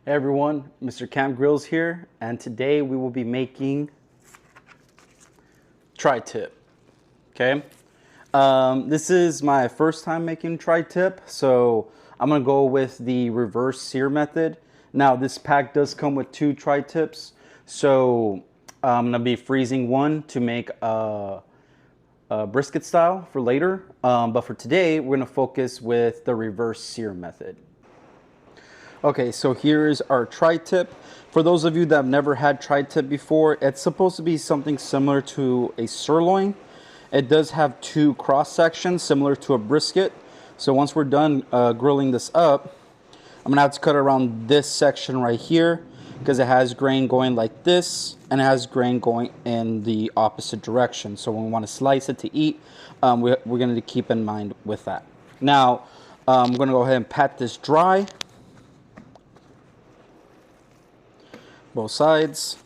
Hey everyone, Mr.CampGrills here, and today we will be making tri-tip. Okay, this is my first time making tri-tip, so I'm gonna go with the reverse sear method. Now this pack does come with two tri-tips, so I'm gonna be freezing one to make a brisket style for later. But for today, we're gonna focus with the reverse sear method. Okay, so here's our tri-tip. For those of you that have never had tri-tip before, it's supposed to be something similar to a sirloin. It does have two cross sections similar to a brisket. So once we're done grilling this up, I'm gonna have to cut around this section right here because it has grain going like this and it has grain going in the opposite direction. So when we want to slice it to eat, we're gonna keep in mind with that. Now, I'm gonna go ahead and pat this dry. Both sides.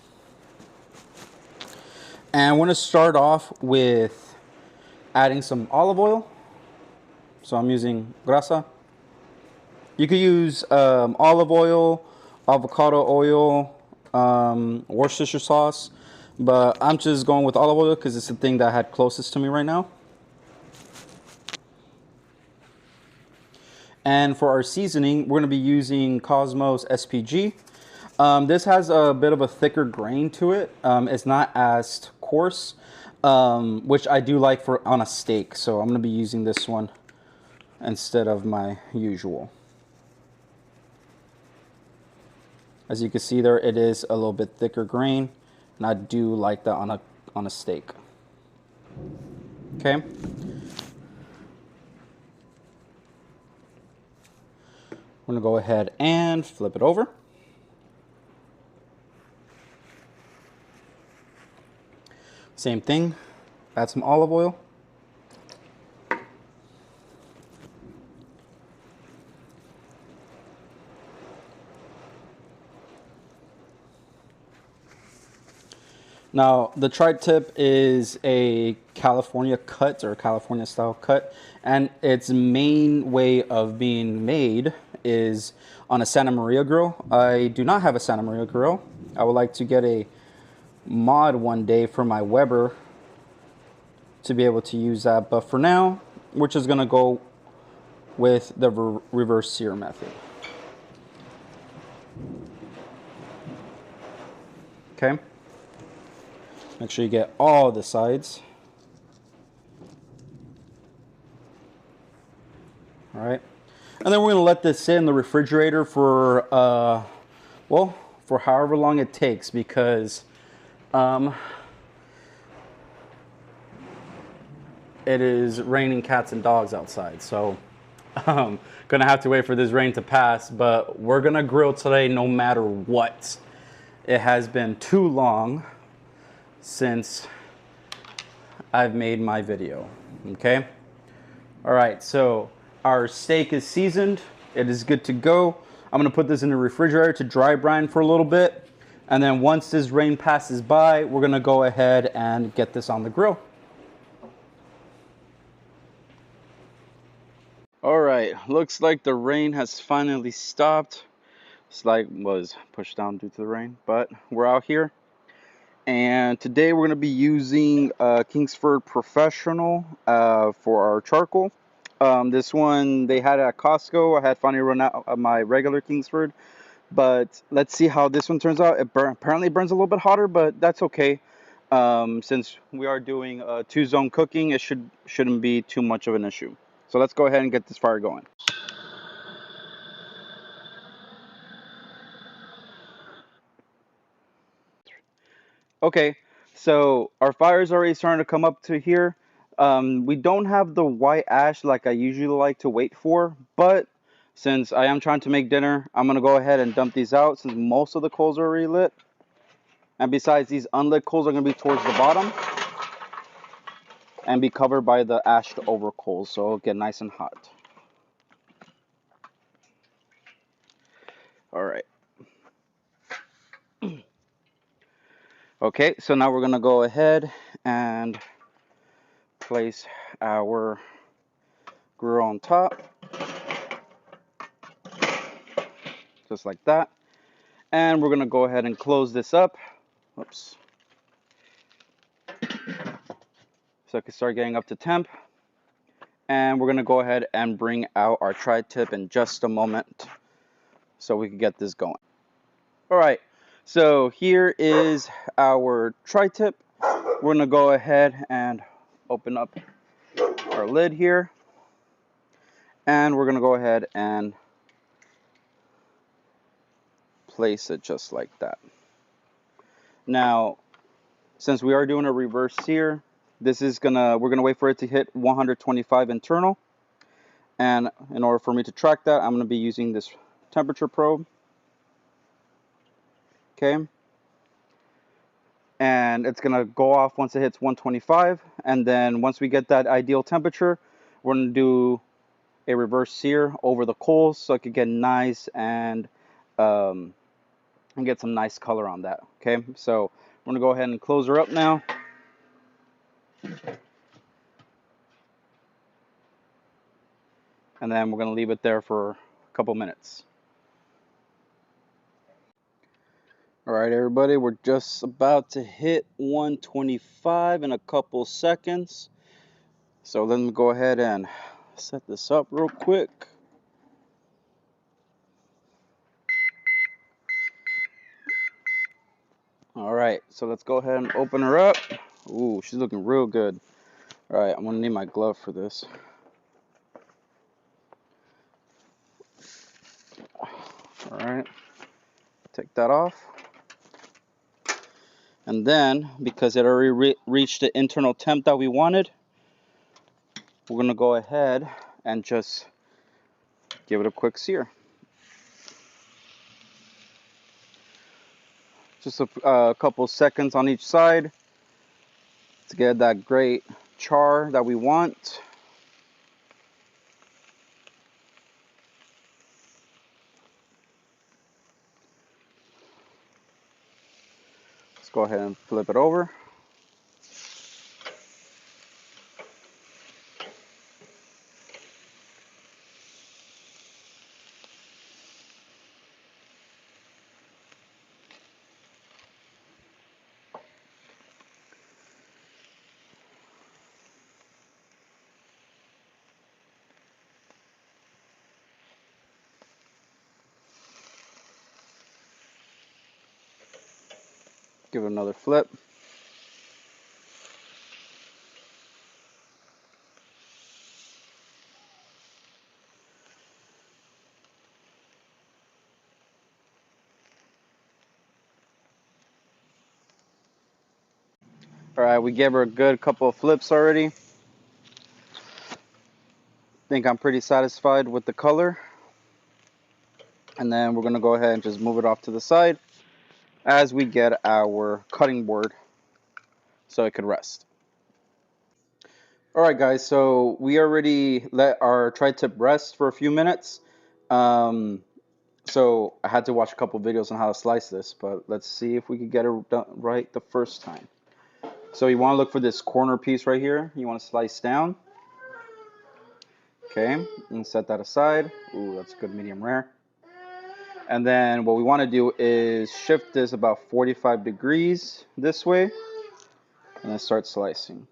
And I want to start off with adding some olive oil. So I'm using grasa. You could use olive oil, avocado oil, Worcestershire sauce, but I'm just going with olive oil because it's the thing that I had closest to me right now. And for our seasoning, we're going to be using Kosmos SPG. This has a bit of a thicker grain to it. It's not as coarse, which I do like for on a steak. So I'm going to be using this one instead of my usual. As you can see there, it is a little bit thicker grain, and I do like that on a steak. Okay. I'm going to go ahead and flip it over. Same thing, add some olive oil. Now, the tri-tip is a California cut or California style cut, and its main way of being made is on a Santa Maria grill. I do not have a Santa Maria grill. I would like to get a mod one day for my Weber to be able to use that, but for now we're just gonna go with the reverse sear method. Okay, make sure you get all the sides. All right, and then we're gonna let this sit in the refrigerator for well, for however long it takes, because it is raining cats and dogs outside, so gonna have to wait for this rain to pass, but we're gonna grill today no matter what. It has been too long since I've made my video. Okay, all right, so our steak is seasoned, it is good to go. I'm gonna put this in the refrigerator to dry brine for a little bit, and then once this rain passes by, we're gonna go ahead and get this on the grill. All right, looks like the rain has finally stopped. Slide was pushed down due to the rain, but we're out here. And today we're going to be using Kingsford Professional for our charcoal. This one they had at Costco. I had finally run out of my regular Kingsford, but let's see how this one turns out. It apparently burns a little bit hotter, but that's okay. Since we are doing two-zone cooking, it shouldn't be too much of an issue. So let's go ahead and get this fire going. Okay, so our fire is already starting to come up to here. We don't have the white ash like I usually like to wait for, but since I am trying to make dinner, I'm going to go ahead and dump these out since most of the coals are already lit. And besides, these unlit coals are going to be towards the bottom and be covered by the ashed over coals, so it'll get nice and hot. All right. Okay, so now we're going to go ahead and place our grill on top. Just like that. And we're gonna go ahead and close this up. Oops. So I can start getting up to temp. And we're gonna go ahead and bring out our tri-tip in just a moment so we can get this going. All right, so here is our tri-tip. We're gonna go ahead and open up our lid here. And we're gonna go ahead and place it just like that. Now, since we are doing a reverse sear, we're gonna wait for it to hit 125 internal. And in order for me to track that, I'm gonna be using this temperature probe. Okay. And it's gonna go off once it hits 125. And then once we get that ideal temperature, we're gonna do a reverse sear over the coals so it could get nice and get some nice color on that. Okay, so we're gonna go ahead and close her up now. And then we're gonna leave it there for a couple minutes. All right, everybody, we're just about to hit 125 in a couple seconds. So let me go ahead and set this up real quick. All right, so let's go ahead and open her up. Ooh, she's looking real good. All right, I'm gonna need my glove for this. All right, take that off. And then, because it already reached the internal temp that we wanted, we're gonna go ahead and just give it a quick sear. Just a couple seconds on each side to get that great char that we want. Let's go ahead and flip it over. Give it another flip. All right, we gave her a good couple of flips already. Think I'm pretty satisfied with the color. And then we're gonna go ahead and just move it off to the side as we get our cutting board so it could rest. All right, guys, so we already let our tri-tip rest for a few minutes. So I had to watch a couple videos on how to slice this, but let's see if we could get it done right the first time. So you want to look for this corner piece right here. You want to slice down. Okay, and set that aside. Ooh, that's good medium rare. And then what we want to do is shift this about 45 degrees this way, and then start slicing.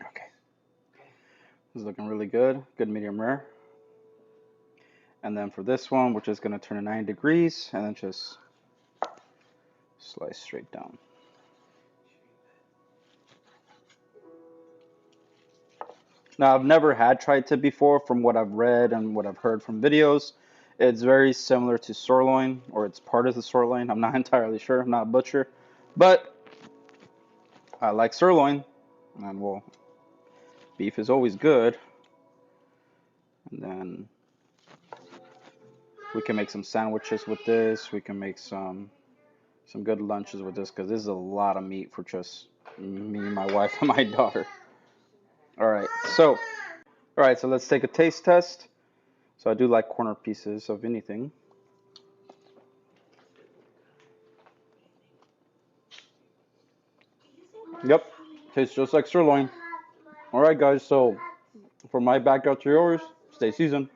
Okay, this is looking really good. Good medium rare. And then for this one, we're just going to turn it 90 degrees and then just slice straight down. Now, I've never had tri-tip before. From what I've read and what I've heard from videos, it's very similar to sirloin, or it's part of the sirloin. I'm not entirely sure. I'm not a butcher, but I like sirloin, And well, beef is always good. And then we can make some sandwiches with this. We can make some good lunches with this because this is a lot of meat for just me, my wife, and my daughter. All right, so let's take a taste test. So I do like corner pieces of anything. Yep, tastes just like sirloin. All right, guys. So from my backyard to yours, stay seasoned.